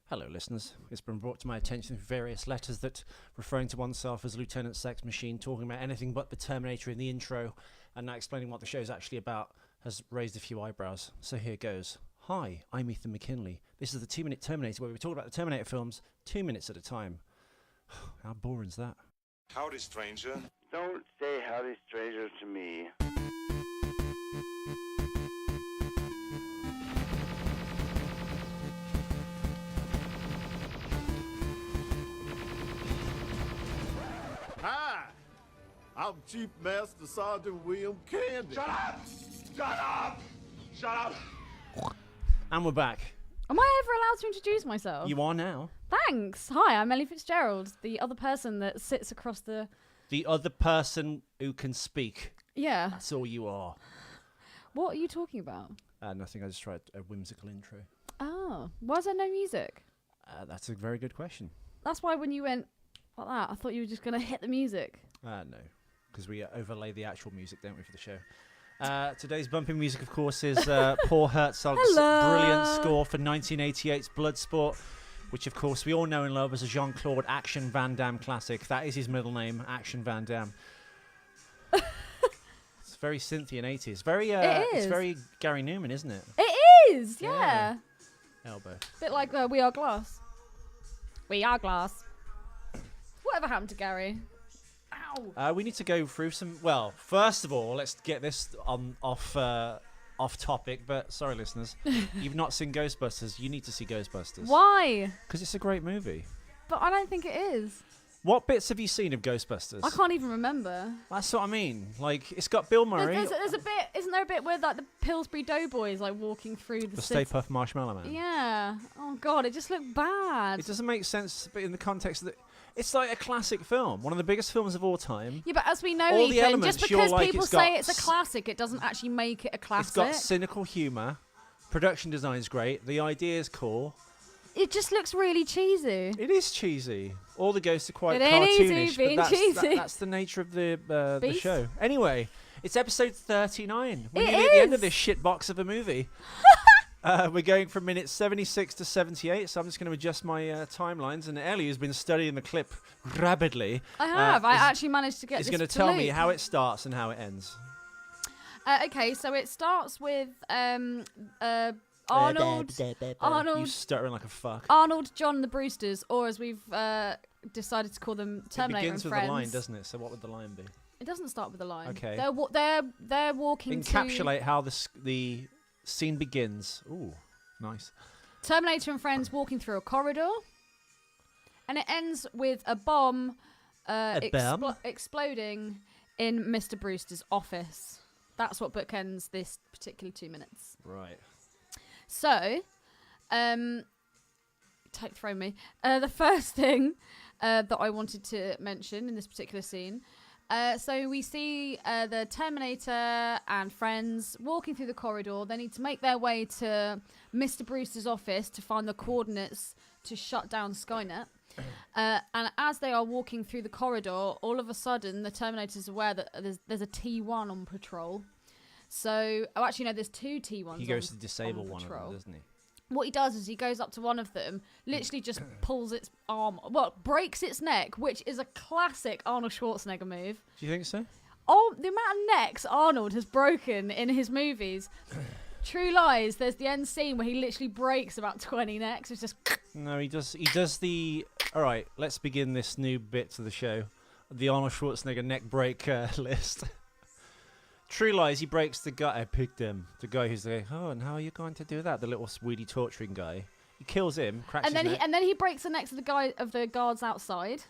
Hello, listeners. It's been brought to my attention through various letters that referring to oneself as Lieutenant Sex Machine, talking about anything but the Terminator in the intro, and now explaining what the show's actually about, has raised a few eyebrows. So here goes. Hi, I'm Ethan McKinley. This is the 2-Minute Terminator, where we talk about the Terminator films 2 minutes at a time. How boring is that? Howdy, stranger. Don't say howdy, stranger, to me. Hi, I'm Chief Master Sergeant William Candy. Shut up! Shut up! Shut up! And we're back. Am I ever allowed to introduce myself? You are now. Thanks. Hi, I'm Ellie Fitzgerald, the other person that sits across the... The other person who can speak. Yeah. That's all you are. What are you talking about? Nothing, I just tried a whimsical intro. Oh, why is there no music? That's a very good question. That's why when you went like that, I thought you were just going to hit the music. No, because we overlay the actual music, don't we, for the show. Today's bumping music, of course, is Paul Herzog's brilliant score for 1988's Bloodsport, which, of course, we all know and love as a Jean-Claude Action Van Damme classic. That is his middle name, Action Van Damme. It's very synthy and 80s. Very, It's very Gary Newman, isn't it? It is, yeah. Elbow. Bit like We Are Glass. We Are Glass. Whatever happened to Gary? Ow. We need to go through some... Well, first of all, let's get this off topic, but sorry, listeners. You've not seen Ghostbusters. You need to see Ghostbusters. Why? Because it's a great movie. But I don't think it is. What bits have you seen of Ghostbusters? I can't even remember. That's what I mean. Like, it's got Bill Murray. There's a bit... Isn't there a bit where like the Pillsbury Doughboys like walking through the Stay Puft Marshmallow Man. Yeah. Oh, God, it just looked bad. It doesn't make sense but in the context that... It's like a classic film. One of the biggest films of all time. Yeah, but as we know, all the Ethan, elements, just because like, people say it's a classic, it doesn't actually make it a classic. It's got cynical humour. Production design's great. The idea is cool. It just looks really cheesy. It is cheesy. All the ghosts are quite It ain't easy cartoonish, being but cheesy. that's the nature of the Beast? show. Anyway, it's episode 39. We're It nearly at the end of is. this shit box of a movie. We're going from minute 76 to 78, so I'm just going to adjust my timelines. And Ellie, who's been studying the clip rapidly, I have. I actually managed to get is this going to tell me loop. how it starts and how it ends. Okay, so it starts with Arnold, You stuttering like a fuck. Arnold, John, the Brewsters, or as we've decided to call them, Terminator It begins and with Friends. a line, doesn't it? So what would the line be? It doesn't start with a line. Okay. They're walking Encapsulate how the scene begins. Ooh, nice. Terminator and Friends walking through a corridor, and it ends with a bomb, exploding in Mr. Brewster's office. That's what bookends this particular 2 minutes. Right. So, throw me. The first thing that I wanted to mention in this particular scene. So we see the Terminator and Friends walking through the corridor. They need to make their way to Mr. Brewster's office to find the coordinates to shut down Skynet. And as they are walking through the corridor, all of a sudden the Terminator's aware that there's a T1 on patrol. So, actually no, there's two T1s. He goes to disable one of them, doesn't he? What he does is he goes up to one of them, literally just pulls its arm, breaks its neck, which is a classic Arnold Schwarzenegger move. Do you think so? Oh, the amount of necks Arnold has broken in his movies. True Lies, there's the end scene where he literally breaks about 20 necks. It's just... No, he does the... All right, let's begin this new bit to the show. The Arnold Schwarzenegger neck break list. True Lies, he breaks the guy. I picked him. The guy who's like, oh, and how are you going to do that? The little weedy torturing guy. He kills him, cracks his neck. And then he breaks the necks of the guards outside.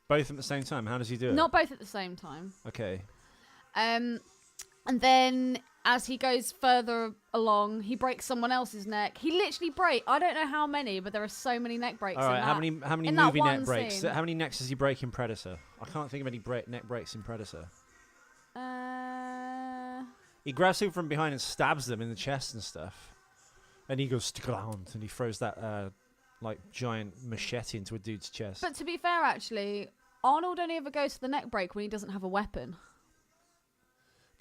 Both at the same time. How does he do it? Not both at the same time. Okay. And then as he goes further along, he breaks someone else's neck. He literally I don't know how many, but there are so many neck breaks. All right. In How many in that movie one neck breaks? scene. How many necks does he break in Predator? I can't think of any neck breaks in Predator. He grabs people from behind and stabs them in the chest and stuff. And he goes stick around and he throws that giant machete into a dude's chest. But to be fair, actually, Arnold only ever goes to the neck break when he doesn't have a weapon.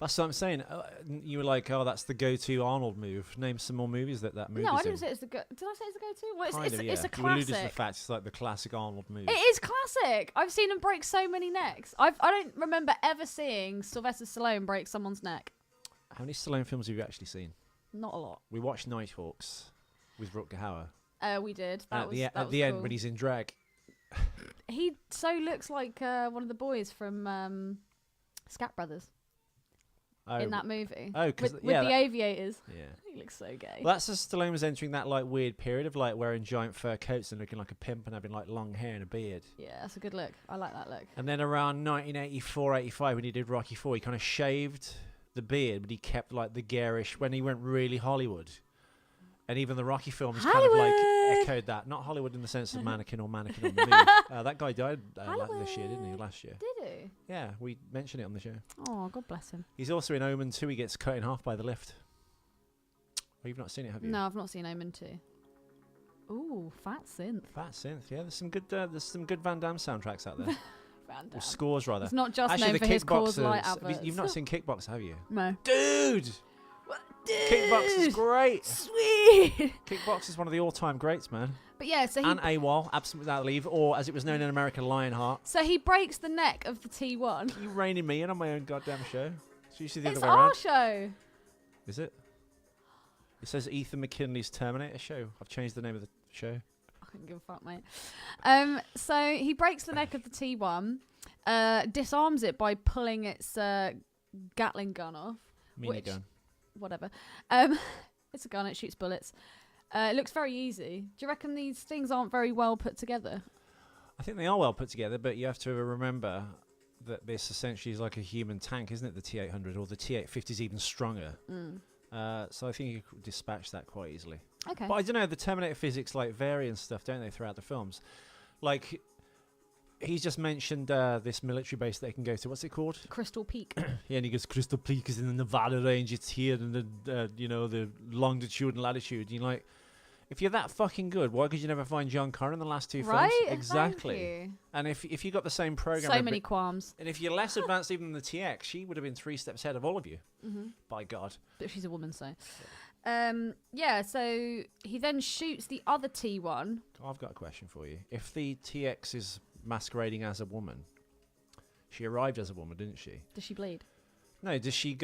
That's what I'm saying. You were like, oh, that's the go-to Arnold move. Name some more movies that movie's No, I in. didn't say it's the go. Did I say it's the go-to? Well, it's Kind of, yeah. it's a You alluded to the classic. fact it's like the classic Arnold move. It is classic. I've seen him break so many necks. I don't remember ever seeing Sylvester Stallone break someone's neck. How many Stallone films have you actually seen? Not a lot. We watched Nighthawks with Rutger Hauer. We did. And at the end, when he's in drag. He so looks like one of the boys from Scat Brothers in that movie. Oh, with the aviators. Yeah. He looks so gay. Well, that's as Stallone was entering that like weird period of like wearing giant fur coats and looking like a pimp and having like long hair and a beard. Yeah, that's a good look. I like that look. And then around 1984, 85, when he did Rocky IV, he kind of shaved the beard, but he kept like the garish when he went really Hollywood. And even the Rocky films kind of like echoed that. Not Hollywood in the sense of mannequin on the move. That guy died this year, didn't he? Last year. Did he? Yeah, we mentioned it on the show. Oh, God bless him. He's also in Omen 2. He gets cut in half by the lift. Oh, you've not seen it, have you? No, I've not seen Omen 2. Ooh, Fat Synth. Fat synth. Yeah, there's some good Van Damme soundtracks out there. Van Damme. Or scores rather. It's not just Actually, known the for his Coors Kickboxers. Light adverts. You've not seen Kickboxer, have you? No. Dude! Kickboxer's great. Sweet. Kickboxer's one of the all-time greats, man. But yeah, so And AWOL, absent without leave, or as it was known in America, Lionheart. he breaks the neck of the T1. You reining me in on my own goddamn show. It's usually the It's other way our around. show. Is it? It says Ethan McKinley's Terminator show. I've changed the name of the show. I couldn't give a fuck, mate. So he breaks the neck of the T1, disarms it by pulling its Gatling gun off. Minigun. Whatever. It's a gun. It shoots bullets. It looks very easy. Do you reckon these things aren't very well put together? I think they are well put together, but you have to remember that this essentially is like a human tank, isn't it? The T-800 or the T-850 is even stronger. So I think you could dispatch that quite easily. Okay. But I don't know, the Terminator physics like vary and stuff, don't they, throughout the films? Like, he's just mentioned this military base that they can go to. What's it called? Crystal Peak. Yeah, and he goes, Crystal Peak is in the Nevada range. It's here in the, the longitude and latitude. You're like, if you're that fucking good, why could you never find John Connor in the last two Right? films? Exactly. Thank you. And if you got the same program, So many qualms. and if you're less advanced even than the TX, she would have been 3 steps ahead of all of you. By God. But she's a woman, so. Yeah, so he then shoots the other T1. I've got a question for you. If the TX is masquerading as a woman, she arrived as a woman, didn't she? Does she bleed? No, does she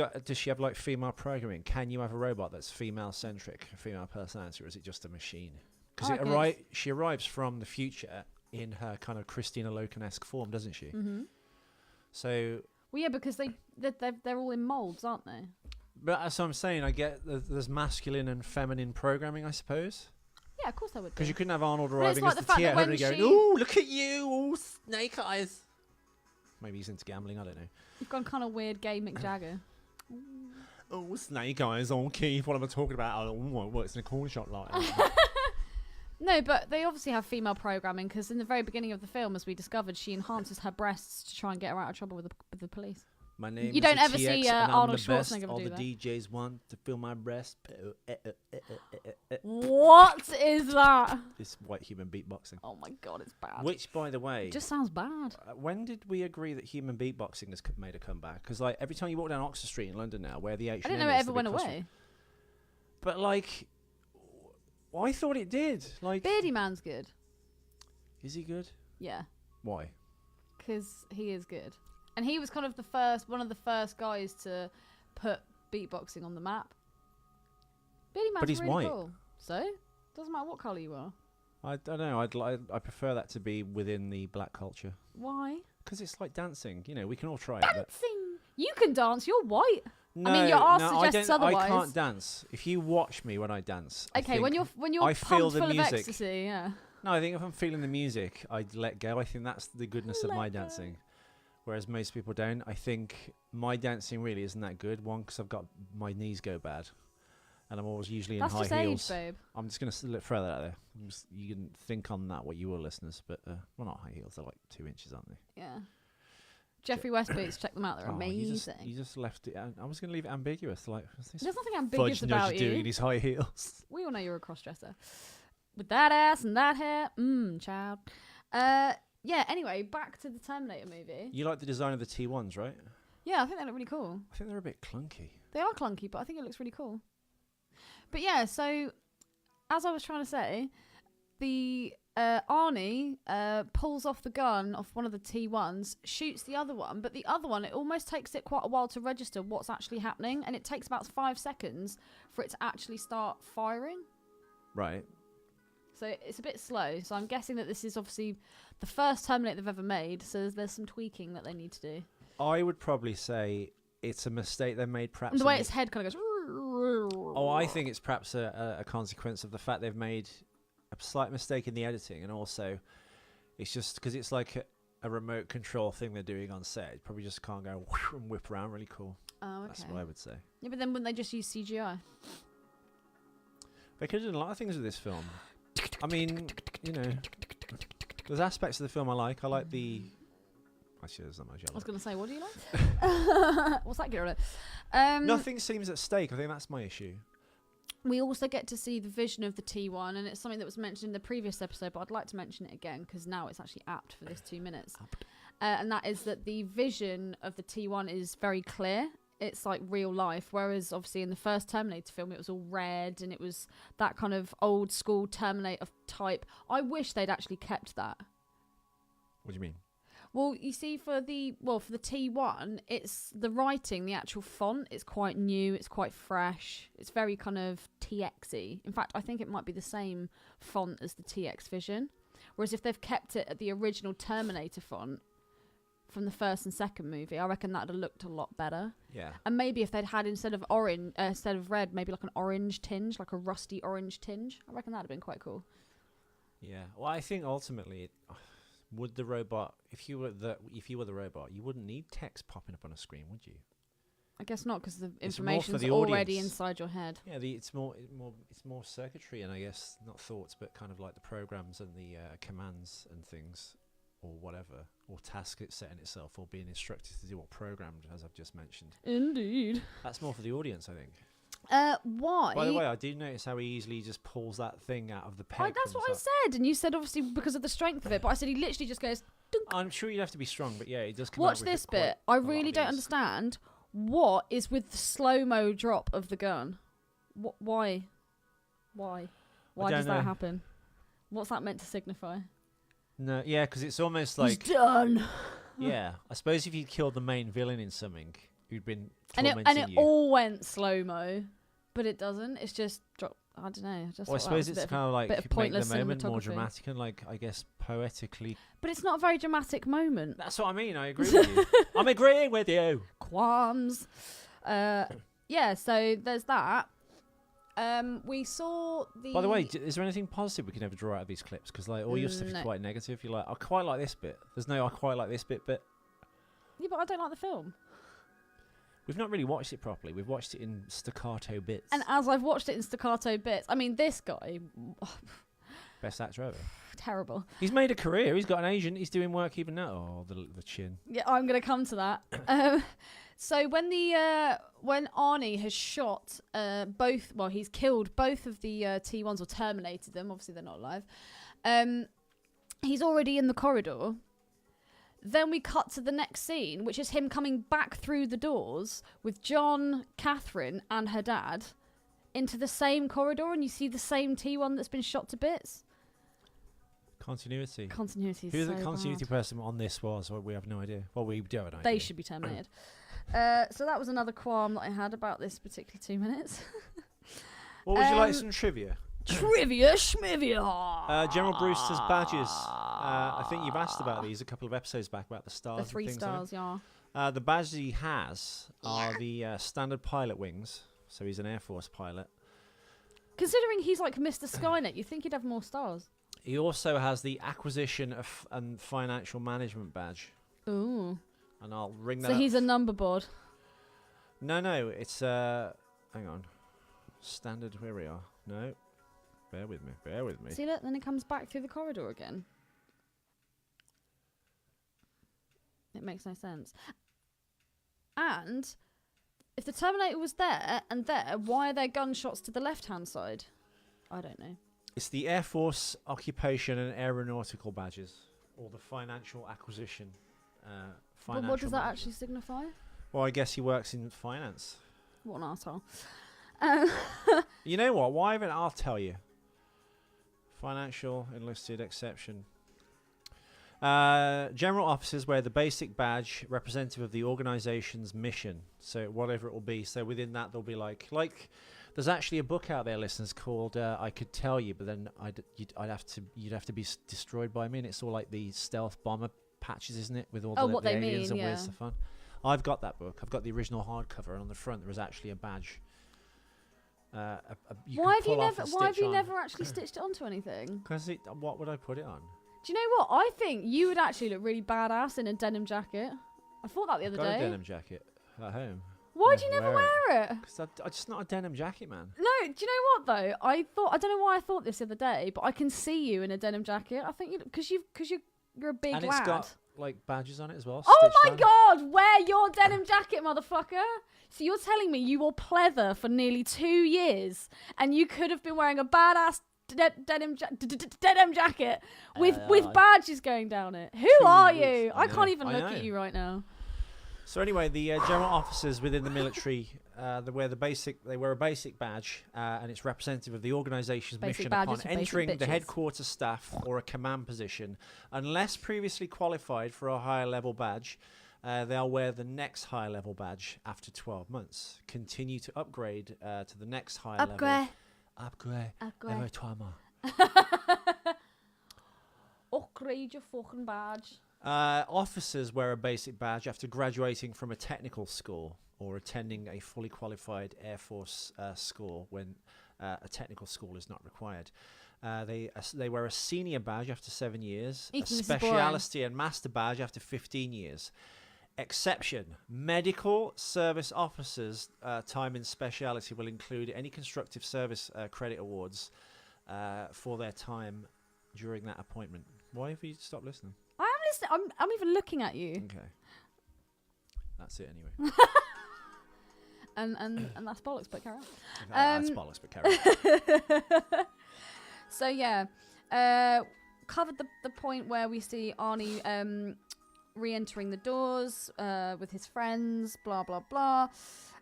have like female programming? Can you have a robot that's female centric, female personality, or is it just a machine? Because she arrives from the future in her kind of Christina Loken-esque form, doesn't she? So. Well, yeah, because they're all in molds, aren't they? But as I'm saying, I get there's masculine and feminine programming, I suppose. Yeah, of course they would. Because do. you couldn't have Arnold But arriving it's like as the fact the that when T-800 going, she- "Ooh, look at you, all snake eyes." Maybe he's into gambling. I don't know. You've gone kind of weird, gay Mick Jagger. Oh, snake eyes on Keith. What am I talking about? Oh, what? It's in a corner shop like. No, but they obviously have female programming because in the very beginning of the film, as we discovered, she enhances her breasts to try and get her out of trouble with the police. My name You is don't a ever TX see, and I'm Arnold the best. Schwarzenegger All do the that. DJs want to feel my breast. What is that? This white human beatboxing. Oh my god, it's bad. Which, by the way, It just sounds bad. when did we agree that human beatboxing has made a comeback? Because like every time you walk down Oxford Street in London now, where the H&M I didn't know it ever went away. But like, I thought it did. Like, Beardy Man's good. is he good? Yeah, Why? because he is good. And he was kind of one of the first guys to put beatboxing on the map. Beardy Man's But he's really white. cool. So, doesn't matter what colour you are. I don't know. I prefer that to be within the black culture Why? because it's like dancing. You know, we can all try it. But Dancing! You can dance, you're white. no, I mean, your arse no, suggests otherwise. I can't dance. If you watch me when I dance, I Okay, when think- you're I feel pumped the full music. of ecstasy, yeah. No, I think if I'm feeling the music, I let go. I think that's the goodness of my Let go. dancing. Whereas most people don't. I think my dancing really isn't that good. One, because I've got my knees go bad, and I'm always usually in That's high just heels. age, babe. I'm just gonna throw that out there. You can think on that what you will, listeners. But well, not high heels. They're like 2 inches, aren't they? Yeah. Jeffrey West boots, check them out. They're Oh, amazing. You just left it. I was gonna leave it ambiguous. Like, what's this There's nothing ambiguous fudge about nudge doing you. in his high heels? We all know you're a crossdresser. With that ass and that hair. Child. Yeah, anyway, back to the Terminator movie. You like the design of the T1s, right? Yeah, I think they look really cool. I think they're a bit clunky. They are clunky, but I think it looks really cool. But yeah, so as I was trying to say, the Arnie pulls off the gun off one of the T1s, shoots the other one, but the other one, it almost takes it quite a while to register what's actually happening, and it takes about 5 seconds for it to actually start firing. Right. So it's a bit slow. So I'm guessing that this is obviously the first Terminator they've ever made, so there's some tweaking that they need to do. I would probably say it's a mistake they made, perhaps. And the way its head kind of goes... Oh, I think it's perhaps a consequence of the fact they've made a slight mistake in the editing, and also it's just because it's like a remote control thing they're doing on set. It probably just can't go and whip around really cool. Oh, okay. That's what I would say. Yeah, but then wouldn't they just use CGI? They could have done a lot of things with this film. I mean, you know, there's aspects of the film I like. I like the... Actually, there's not much I I was like. going to say, what do you like? What's that get at? Nothing seems at stake. I think that's my issue. We also get to see the vision of the T1, and it's something that was mentioned in the previous episode, but I'd like to mention it again because now it's actually apt for this 2 minutes. And that is that the vision of the T1 is very clear. It's like real life, whereas obviously in the first Terminator film it was all red and it was that kind of old school Terminator type. I wish they'd actually kept that. What do you mean? Well, you see, for the T1, it's the writing, the actual font, it's quite new, it's quite fresh, it's very kind of TX-y. In fact, I think it might be the same font as the TX Vision. Whereas if they've kept it at the original Terminator font from the first and second movie, I reckon that'd have looked a lot better. Yeah. And maybe if they'd had instead of red, maybe like an orange tinge, like a rusty orange tinge, I reckon that'd have been quite cool. Yeah. Well, I think ultimately, would the robot, if you were the robot, you wouldn't need text popping up on a screen, would you? I guess not, because the It's more for information's the already audience. inside your head. Yeah, it's more circuitry, and I guess not thoughts, but kind of like the programs and the commands and things, or whatever, or task it's setting itself, or being instructed to do what programmed, as I've just mentioned. Indeed. That's more for the audience, I think. Why? By the way, I do notice how he easily just pulls that thing out of the peg. That's what I said, and you said obviously because of the strength of it, but I said he literally just goes. Dunk. I'm sure you'd have to be strong, but yeah, it does come Watch out with this quite bit. a I lot really of don't ease. understand what is with the slow-mo drop of the gun. Why? Why don't does know. that happen? What's that meant to signify? No, yeah, because it's almost like He's done. yeah. I suppose if you killed the main villain in something, who'd been And tormenting it you. all went slow-mo, but it doesn't. It's just drop. I don't know. Well, I suppose it's kind of like bit of make the pointless moment more cinematography. dramatic and, like, I guess, poetically. But it's not a very dramatic moment. That's what I mean. I agree with you. I'm agreeing with you. Qualms. Yeah, so there's that. We saw the... By the way, is there anything positive we can ever draw out of these clips? Because like all your stuff is No. quite negative. You're like, I quite like this bit. There's no, I quite like this bit. But Yeah, but I don't like the film. we've not really watched it properly. We've watched it in staccato bits. And as I've watched it in staccato bits, I mean, this guy, Best actor ever. terrible. He's made a career. He's got an agent. He's doing work even now. Oh, the chin. Yeah, I'm going to come to that. So when Arnie has shot he's killed both of the T1s, or terminated them. Obviously, they're not alive. He's already in the corridor. Then we cut to the next scene, which is him coming back through the doors with John, Catherine, and her dad into the same corridor, and you see the same T1 that's been shot to bits. Continuity. Continuity is Who so the continuity bad. person on this was? Well, we have no idea. Well, we do have an idea. They should be terminated. So that was another qualm that I had about this particular 2 minutes. What would you like? Some trivia? Trivia schmivia. General Brewster's badges. I think you've asked about these a couple of episodes back about the stars. The and 3 things, I think. stars, yeah. The badges he has are the standard pilot wings. So he's an Air Force pilot. Considering he's like Mr. Skynet, you'd think he'd have more stars. He also has the acquisition and financial management badge. Ooh. And I'll ring that So up. he's a number board. No, it's hang on. Standard, where we are. No. Bear with me. See that? Then it comes back through the corridor again. It makes no sense. And if the Terminator was there and there, why are there gunshots to the left-hand side? I don't know. It's the Air Force occupation and aeronautical badges, or the financial acquisition. But what does that management. actually signify? Well, I guess he works in finance. What an arsehole. You know what? Why even? I'll tell you. Financial enlisted exception. General officers wear the basic badge representative of the organization's mission. So whatever it will be. So within that, there'll be like there's actually a book out there, listeners, called I Could Tell You, but then you'd have to be destroyed by me, and it's all like the stealth bomber patches, isn't it? With all the they aliens mean, and weird stuff on. I've got that book. I've got the original hardcover, and on the front there was actually a badge. Why have you never actually stitched it onto anything? Because what would I put it on? Do you know what? I think you would actually look really badass in a denim jacket. I thought that the other I've day. got a denim jacket at home. Why do you never wear it? Because I'm just not a denim jacket, man. No, do you know what though? I don't know why I thought this the other day, but I can see you in a denim jacket. I think because you're a big and lad. it's got like badges on it as well. Oh my on. God! Wear your denim jacket, motherfucker. So you're telling me you wore pleather for nearly 2 years, and you could have been wearing a badass denim jacket with badges going down it. Who are you? I can't even look at you right now. So anyway, the general officers within the military, they wear a basic badge, and it's representative of the organization's mission upon entering the headquarters staff or a command position. Unless previously qualified for a higher level badge, they'll wear the next higher level badge after 12 months. Continue to upgrade to the next higher level. Upgrade. Every time. Upgrade your fucking badge. Officers wear a basic badge after graduating from a technical school or attending a fully qualified Air Force school when a technical school is not required. They wear a senior badge after 7 years, a speciality and master badge after 15 years. Exception: medical service officers' time in speciality will include any constructive service credit awards for their time during that appointment. Why have you stopped listening? I am listening. I'm even looking at you. Okay. That's it anyway. and that's bollocks, but carry on. That's bollocks, but carry on. So yeah, covered the point where we see Arnie re-entering the doors with his friends, blah blah blah.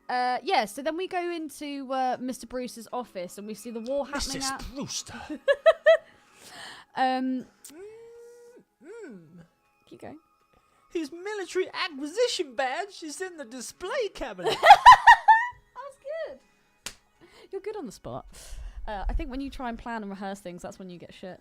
Yeah, so then we go into Mr. Brewster's office and we see the war happening. Mrs. Brewster. Keep going. His military acquisition badge is in the display cabinet. That's good. You're good on the spot. I think when you try and plan and rehearse things, that's when you get shit.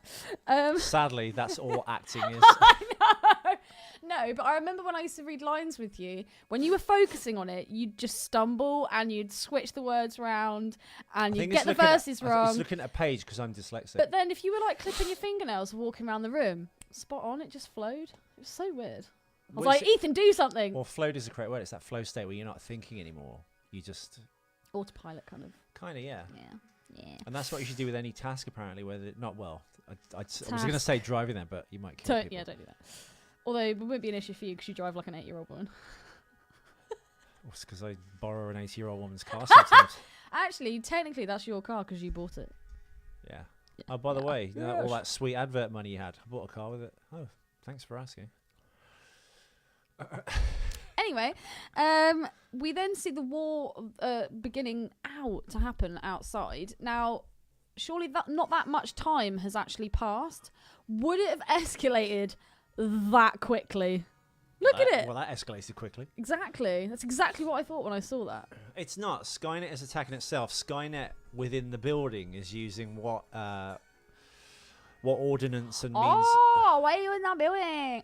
Sadly, that's all acting is. I know. No, but I remember when I used to read lines with you, when you were focusing on it, you'd just stumble and you'd switch the words around and you'd get the verses wrong. It's looking at a page because I'm dyslexic. But then if you were like clipping your fingernails walking around the room, spot on, it just flowed. It was so weird. I was like, Ethan, do something. Well, flowed is the correct word. It's that flow state where you're not thinking anymore. You just... Autopilot, kind of. Kind of, yeah. Yeah. And that's what you should do with any task, apparently. Not well. I was going to say driving there, but you might kill people. Yeah, don't do that. Although it wouldn't be an issue for you because you drive like an 8-year-old woman. It's because I borrow an 80-year-old woman's car sometimes. Actually, technically, that's your car because you bought it. Yeah. Oh, by the way, all that sweet advert money you had, I bought a car with it. Oh, thanks for asking. Anyway, we then see the war beginning to happen outside. Now, surely not that much time has actually passed. Would it have escalated that quickly? Look at it. Well, that escalated quickly. Exactly. That's exactly what I thought when I saw that. It's not. Skynet is attacking itself. Skynet within the building is using what ordnance and means. Oh, why are you in that building?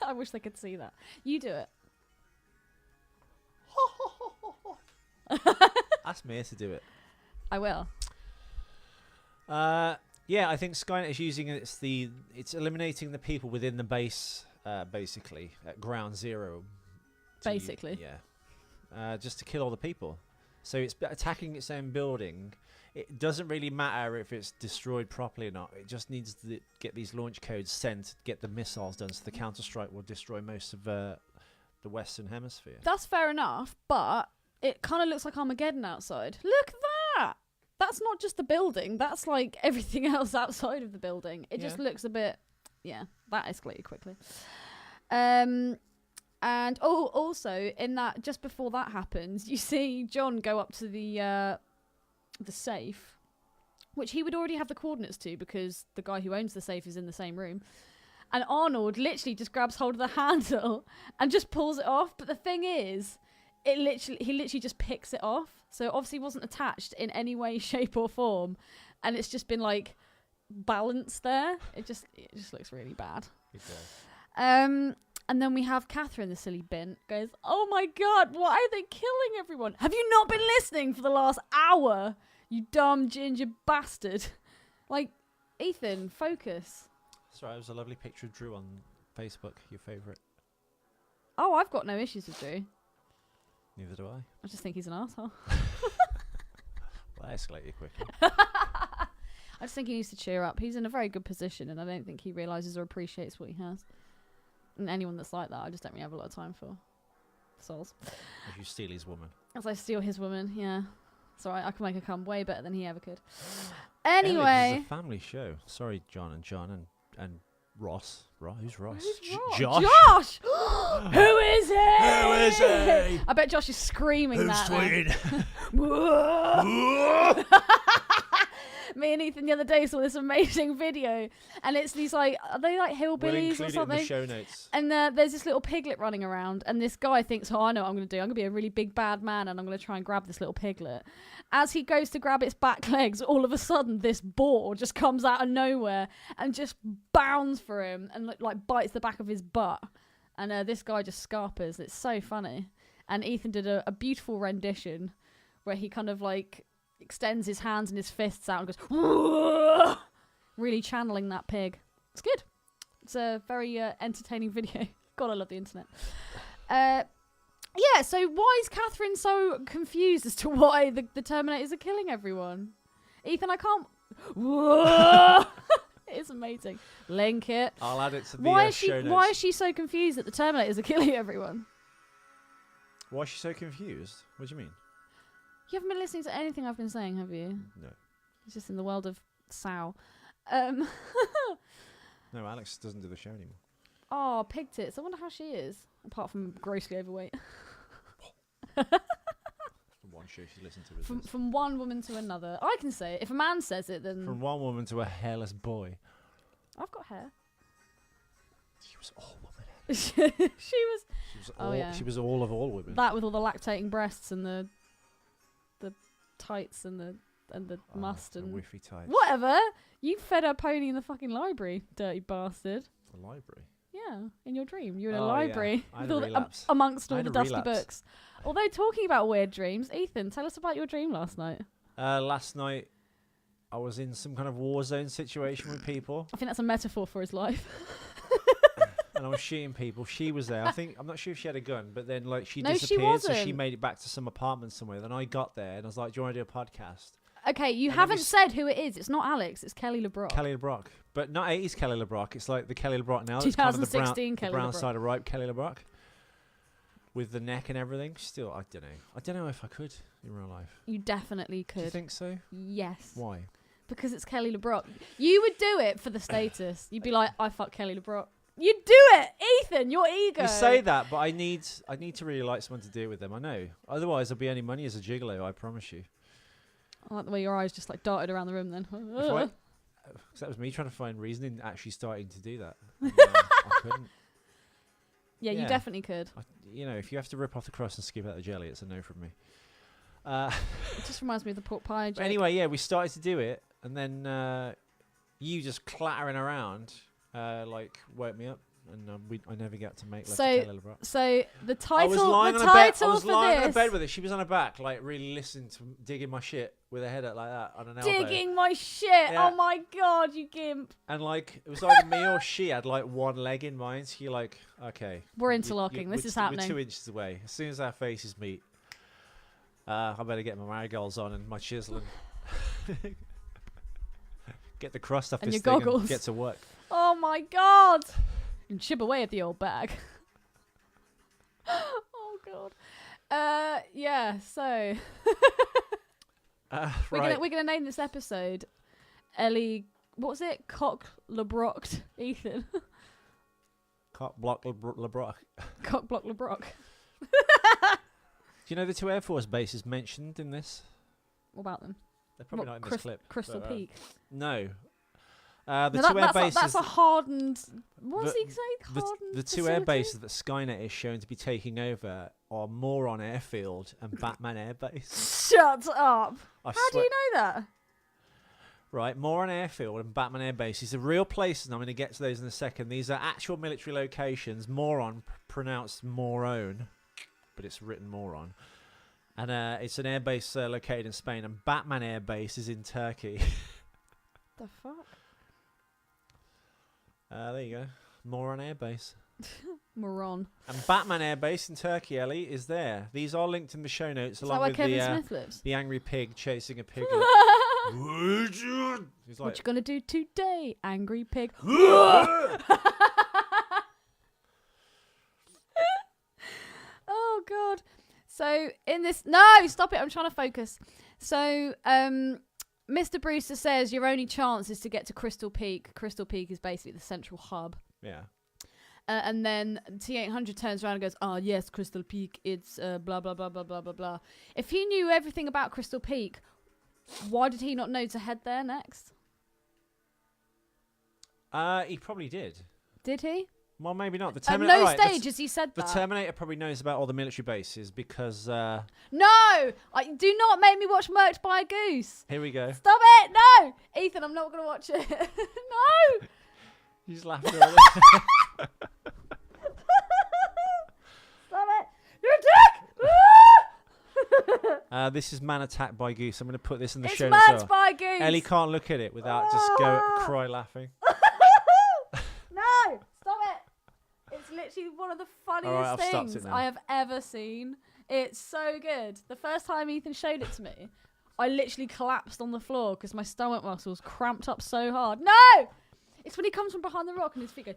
I wish they could see that. You do it. Ask me to do it. I will. Yeah, I think Skynet is using it's eliminating the people within the base, basically at ground zero. Basically, just to kill all the people. So it's attacking its own building. It doesn't really matter if it's destroyed properly or not. It just needs to get these launch codes sent, get the missiles done, so the counter-strike will destroy most of the Western Hemisphere. That's fair enough, but it kind of looks like Armageddon outside. Look at that! That's not just the building. That's like everything else outside of the building. It just looks a bit... Yeah, that escalated quickly. And also in that, just before that happens, you see John go up to the safe, which he would already have the coordinates to because the guy who owns the safe is in the same room. And Arnold literally just grabs hold of the handle and just pulls it off. But the thing is, he literally just picks it off. So it obviously wasn't attached in any way, shape or form. And it's just been like balanced there. It just looks really bad. It does. And then we have Catherine, the silly bin, goes, "Oh my God, why are they killing everyone? Have you not been listening for the last hour? You dumb ginger bastard." Like, Ethan, focus. That's right, it was a lovely picture of Drew on Facebook, your favourite. Oh, I've got no issues with Drew. Neither do I. I just think he's an asshole. Well, that escalated quickly. I just think he needs to cheer up. He's in a very good position, and I don't think he realises or appreciates what he has. And anyone that's like that, I just don't really have a lot of time for. Souls. If you steal his woman. As I steal his woman, yeah. It's alright, I can make her come way better than he ever could. Ellie, Anyway. this is a family show. Sorry, John and Ross. Who's Ross? Who's Ross? Josh. Josh! Who is he? Who is he? I bet Josh is screaming Who's that. tweeting? Me and Ethan the other day saw this amazing video, and it's these like, are they like We'll hillbillies include or it in something? the show notes. And there's this little piglet running around, and this guy thinks, "Oh, I know what I'm going to do. I'm going to be a really big bad man, and I'm going to try and grab this little piglet." As he goes to grab its back legs, all of a sudden this boar just comes out of nowhere and just bounds for him and like bites the back of his butt. And this guy just scarpers. It's so funny. And Ethan did a beautiful rendition where he kind of like extends his hands and his fists out and goes, "Whoa!" Really channeling that pig. It's good. It's a very entertaining video. God, I love the internet. Yeah, so why is Catherine so confused as to why the Terminators are killing everyone? Ethan, I can't... Whoa! It's amazing. Link it. I'll add it to the show notes. Why is she so confused that the Terminators are killing everyone? Why is she so confused? What do you mean? You haven't been listening to anything I've been saying, have you? No. It's just in the world of sow. No, Alex doesn't do the show anymore. Oh, pig tits. I wonder how she is. Apart from grossly overweight. From one show she listened to. From one woman to another. I can say it. If a man says it, then... From one woman to a hairless boy. I've got hair. She was all woman. She was all, oh, yeah. She was all of all women. That with all the lactating breasts and the tights and the must and whiffy tights. whatever. You fed her pony in the fucking library, dirty bastard. The library. Yeah, in your dream, you're in a Oh, library yeah. I had with a all relapse. amongst I all had the a dusty relapse. books. Although talking about weird dreams, Ethan, tell us about your dream last night. Last night, I was in some kind of war zone situation with people. I think that's a metaphor for his life. And I was shooting people. She was there. I'm not sure if she had a gun, but then like she No, she disappeared, so she wasn't. made it back to some apartment somewhere. Then I got there and I was like, "Do you want to do a podcast?" Okay, you And then haven't we said who it is. It's not Alex. It's Kelly LeBrock. Kelly LeBrock, but not 80s Kelly LeBrock. It's like the Kelly LeBrock now. It's kind of the 2016 brown, Kelly the brown LeBrock. side of ripe Kelly LeBrock, with the neck and everything. Still, I don't know. I don't know if I could in real life. You definitely Do you could. think so? Yes. Why? Because it's Kelly LeBrock. You would do it for the status. You'd be like, "I fuck Kelly LeBrock." You'd do it, Ethan. Your ego. You say that, but I need to really like someone to do it with them. I know. Otherwise, I'll be any money as a gigolo. I promise you. I like the way your eyes just like darted around the room then. Because that was me trying to find reasoning actually starting to do that. And, I couldn't. Yeah, Yeah. you definitely could. If you have to rip off the crust and skip out the jelly, it's a no from me. It just reminds me of the pork pie joke. But anyway, yeah, we started to do it, and then you just clattering around, woke me up, and I never got to make love to Kelly LeBrock. So the title, I was lying on a bed with her. She was on her back, like really listening to digging my shit with her head up like that on an elbow. Digging my shit. Yeah. Oh my god, you gimp. And like it was either me or she had like one leg in mine. So you're like, okay, We're interlocking. This is happening. We're 2 inches away. As soon as our faces meet, I better get my marigolds on and my chisel and get the crust off And this your thing goggles. and get to work. Oh my god. And chip away at the old bag. Oh god. Yeah, so Right. we're gonna name this episode Ellie, what was it? Cock LeBrocked Ethan. Cock block LeBrock. Cock block LeBrock. Do you know the 2 Air Force bases mentioned in this? What about them? They're probably not in this clip. Crystal but, Peak. No. No, the 2 air bases. That's a hardened. What does the- he say? Hardened. The 2 air facility? bases that Skynet is shown to be taking over are Moron Airfield and Batman Air Base. Shut up. I How do you know that? Right, Moron Airfield and Batman Air Base. These are real places, and I'm going to get to those in a second. These are actual military locations. Moron, pronounced Moron, but it's written Moron. And it's an air base located in Spain, and Batman Air Base is in Turkey. The fuck? There you go. Moron Air Base. Moron. And Batman Air Base in Turkey, Ellie, is there. These are linked in the show notes, Is that along where with Kevin Smith lives? the angry pig chasing a pig. He's What like, you gonna do today, angry pig? Oh god. So in this, no, stop it! I'm trying to focus. So, Mr. Brewster says your only chance is to get to Crystal Peak. Crystal Peak is basically the central hub. yeah. And then T-800 turns around and goes, "Oh yes, Crystal Peak. It's blah blah blah blah blah blah blah." If he knew everything about Crystal Peak, why did he not know to head there next? He probably did. Did he? Well, maybe not. The At Terminator. no right, stage has he said the that. Terminator probably knows about all the military bases because. No! Do not make me watch Murked by a Goose. Here we go. Stop it! No! Ethan, I'm not going to watch it. No! He's laughing already. Stop it! You're a dick! This is Man Attacked by Goose. I'm going to put this in the It's show notes. Murked by a Goose. Ellie can't look at it without just cry laughing. No! Stop it! It's literally one of the funniest Alright, I've stopped it things now. I have ever seen. It's so good. The first time Ethan showed it to me, I literally collapsed on the floor because my stomach muscles cramped up so hard. No! It's when he comes from behind the rock and his feet go...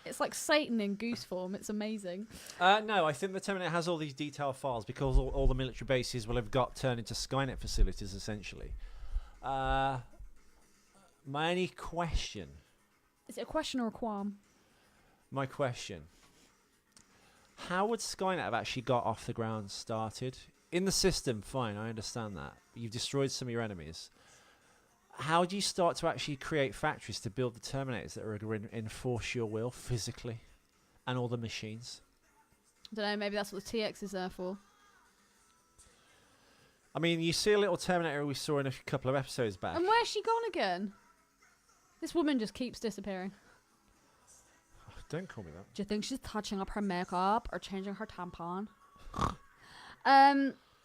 It's like Satan in goose form. It's amazing. No, I think the Terminator has all these detailed files because all the military bases will have got turned into Skynet facilities, essentially. My only question... Is it a question or a qualm? My question. How would Skynet have actually got off the ground started? In the system, fine, I understand that. You've destroyed some of your enemies. How do you start to actually create factories to build the Terminators that are going to enforce your will physically? And all the machines? I don't know, maybe that's what the TX is there for. I mean, you see a little Terminator we saw in a couple of episodes back. And where's she gone again? This woman just keeps disappearing. Don't call me that. Do you think she's touching up her makeup or changing her tampon?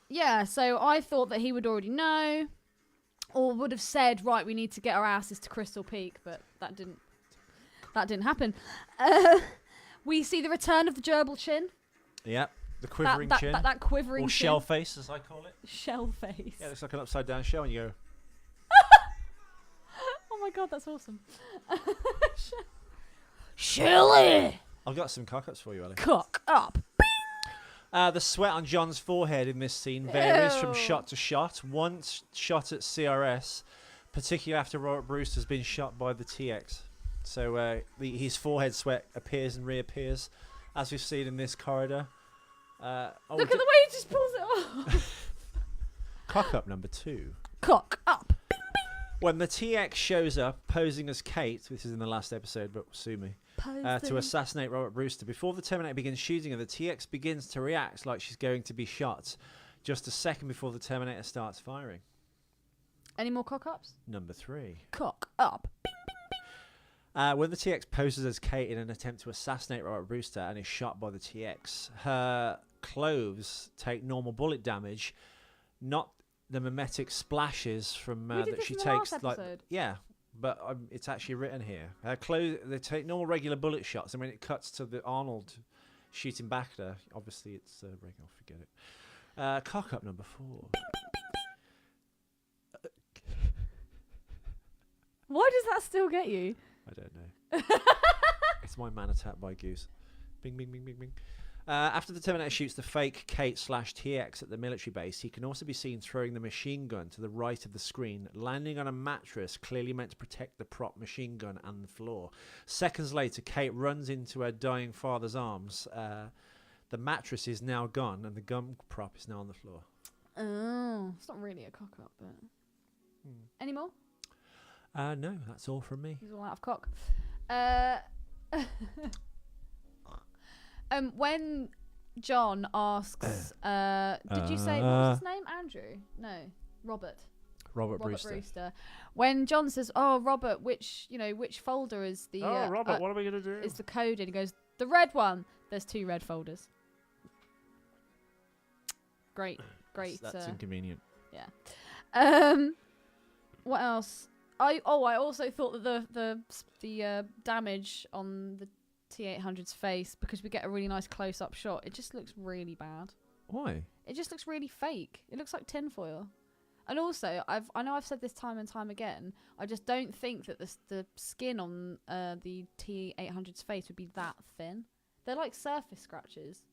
Yeah, so I thought that he would already know. Or would have said, right, we need to get our asses to Crystal Peak, but that didn't happen. We see the return of the gerbil chin. Yep, the quivering chin. That quivering or chin. shell face, as I call it. Shell face. Yeah, it looks like an upside down shell, and you go, Oh my god, that's awesome. Shelly! I've got some cock-ups for you, Ellie. Cock up. The sweat on John's forehead in this scene varies from Ew. shot to shot. One shot at CRS, particularly after Robert Brewster's been shot by the TX. So his forehead sweat appears and reappears, as we've seen in this corridor. Look at the way he just pulls it off. Cock-up number 2. Cock up. When the TX shows up, posing as Kate, this is in the last episode, but sue me, to assassinate Robert Brewster. Before the Terminator begins shooting her, the TX begins to react like she's going to be shot, just a second before the Terminator starts firing. Any more cock ups? Number 3. Cock up. When the TX poses as Kate in an attempt to assassinate Robert Brewster and is shot by the TX, her clothes take normal bullet damage, not the mimetic splashes from We did that this she in the takes. last Like, episode. yeah, but it's actually written here. Her clothes, they take normal regular bullet shots, and when it cuts to the Arnold shooting back at her, obviously it's breaking off. Forget it. Cock up number 4. Why does that still get you? I don't know. It's my man attacked by Goose. Bing, bing, bing, bing, bing. After the Terminator shoots the fake Kate/TX at the military base, he can also be seen throwing the machine gun to the right of the screen, landing on a mattress clearly meant to protect the prop machine gun and the floor. Seconds later, Kate runs into her dying father's arms. The mattress is now gone, and the gun prop is now on the floor. Oh, it's not really a cock-up, but... Any more? No, that's all from me. He's all out of cock. When John asks, did you say, what was his name? Andrew? No, Robert Brewster. When John says, "Oh, Robert, which folder is the?" Robert, what are we gonna do? Is the code? And he goes, "The red one." There's 2 red folders. Great. That's inconvenient. Yeah. What else? I also thought that the damage on the T-800's face, because we get a really nice close-up shot, it just looks really bad. Why? It just looks really fake. It looks like tinfoil. And also, I know I've said this time and time again, I just don't think that the skin on the T-800's face would be that thin. They're like surface scratches.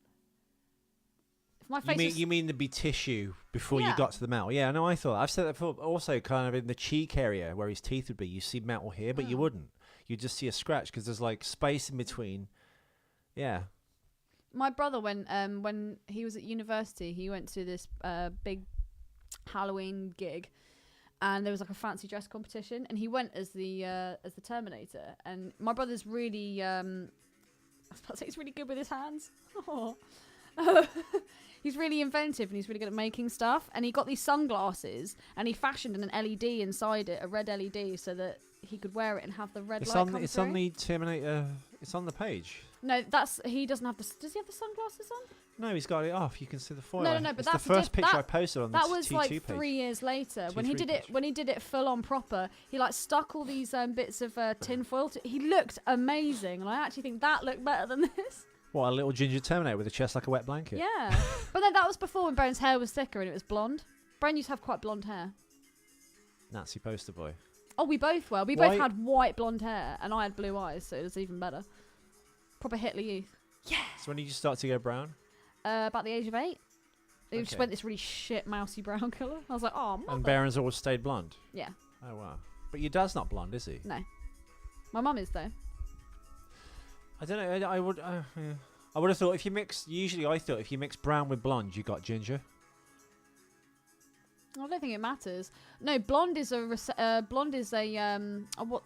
If my face you mean there'd be tissue before you got to the metal? Yeah, no, I thought. I've said that before. Also, kind of in the cheek area where his teeth would be, you see metal here, but you wouldn't. You just see a scratch because there's like space in between. Yeah. My brother, when he was at university, he went to this big Halloween gig, and there was like a fancy dress competition, and he went as the Terminator. And my brother's really, I was about to say, he's really good with his hands. He's really inventive and he's really good at making stuff. And he got these sunglasses and he fashioned an LED inside it, a red LED, so that he could wear it and have the red light come through. It's on the Terminator. It's on the page. No, he doesn't have the. Does he have the sunglasses on? No, he's got it off. You can see the foil. No, but it's that's the first picture I posted on the T2 page. That was like 3 years later when he did it. Page. When he did it full on proper, he like stuck all these bits of tin foil. He looked amazing, and I actually think that looked better than this. What, a little ginger Terminator with a chest like a wet blanket? Yeah, but then that was before when Bren's hair was thicker and it was blonde. Bren used to have quite blonde hair. Nazi poster boy. Oh, we both were. We both had white blonde hair, and I had blue eyes, so it was even better. Proper Hitler Youth. Yeah. So when did you start to go brown? About the age of 8. It just went this really shit mousy brown colour. I was like, oh, mother. And Baron's always stayed blonde? Yeah. Oh, wow. But your dad's not blonde, is he? No. My mum is, though. I don't know. I would have thought if you mix... Usually I thought if you mix brown with blonde, you got ginger. I don't think it matters. No, blonde is a what?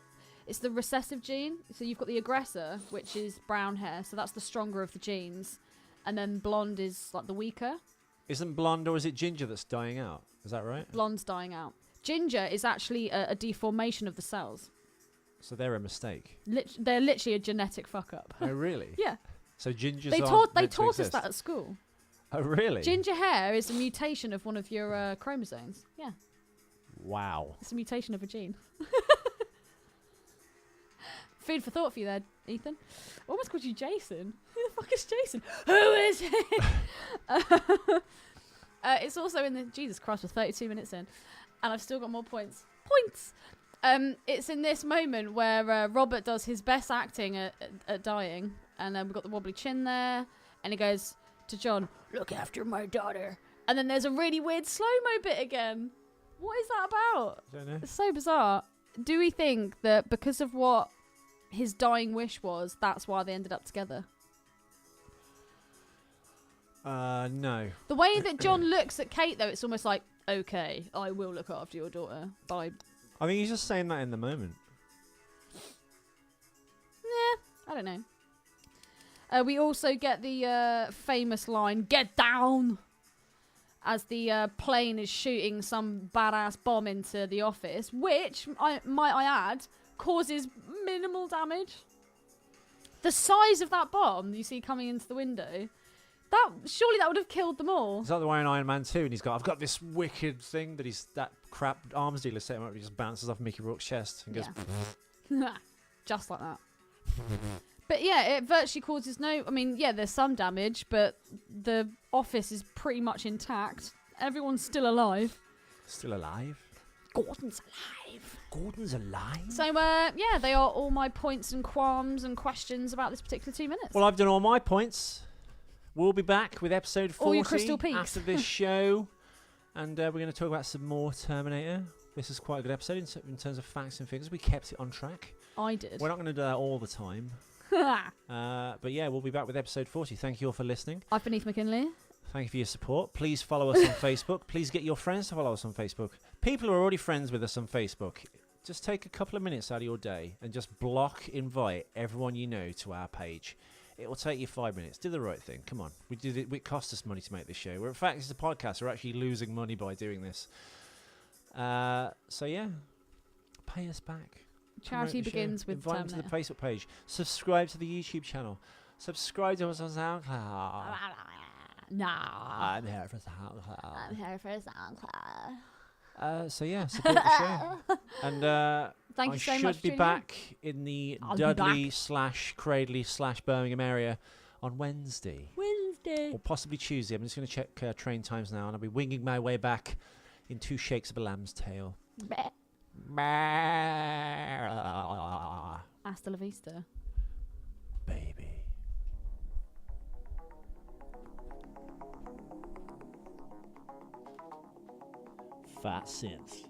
It's the recessive gene. So you've got the aggressor, which is brown hair. So that's the stronger of the genes. And then blonde is like the weaker. Isn't blonde or is it ginger that's dying out? Is that right? Blonde's dying out. Ginger is actually a deformation of the cells. So they're a mistake. They're literally a genetic fuck up. Oh, really? Yeah. So gingers They taught us that at school. Oh, really? Ginger hair is a mutation of one of your chromosomes. Yeah. Wow. It's a mutation of a gene. Food for thought for you there, Ethan. I almost called you Jason. Who the fuck is Jason? Who is he? It's also in the... Jesus Christ, we're 32 minutes in. And I've still got more points. It's in this moment where Robert does his best acting at dying. And we've got the wobbly chin there. And he goes to John, look after my daughter. And then there's a really weird slow-mo bit again. What is that about? I don't know. It's so bizarre. Do we think that because of what his dying wish was, that's why they ended up together? No. The way that John looks at Kate, though, it's almost like, okay, I will look after your daughter. Bye. I mean, he's just saying that in the moment. I don't know. We also get the famous line, get down, as the plane is shooting some badass bomb into the office, which, might I add, causes minimal damage. The size of that bomb you see coming into the window, surely that would have killed them all. Is that the way in Iron Man 2? And I've got this wicked thing that crap arms dealer set him up. He just bounces off Mickey Rourke's chest and goes... Yeah. Just like that. But yeah, it virtually causes no... I mean, yeah, there's some damage, but the office is pretty much intact. Everyone's still alive. Still alive? Gordon's alive. Gordon's alive? So, yeah, they are all my points and qualms and questions about this particular 2 minutes. Well, I've done all my points. We'll be back with episode 40 All your Crystal Peaks. after this show. And we're going to talk about some more Terminator. This is quite a good episode in terms of facts and figures. We kept it on track. I did. We're not going to do that all the time. But yeah, we'll be back with episode 40. Thank you all for listening. I've been Eve McKinley. Thank you for your support. Please follow us on Facebook. Please get your friends to follow us on Facebook. People who are already friends with us on Facebook, just take a couple of minutes out of your day and just invite everyone you know to our page. It will take you 5 minutes. Do the right thing. Come on. We did it. It cost us money to make this show. In fact, it's a podcast. We're actually losing money by doing this. So yeah, pay us back. Charity begins with Invite them to the Terminator. Facebook page. Subscribe to the YouTube channel. Subscribe to us on SoundCloud. No. I'm here for SoundCloud. I'm here for SoundCloud. So yeah, support the show. And Thank I you so much should for be tuning in. back in the I'll be Dudley/Cradley/Birmingham area on Wednesday. Wednesday. Or possibly Tuesday. I'm just going to check train times now, and I'll be winging my way back in 2 shakes of a lamb's tail. Hasta la vista. Baby. Fat synth.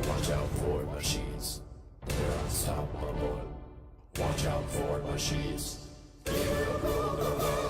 Watch out for machines. They're unstoppable. Watch out for machines. They will rule the world.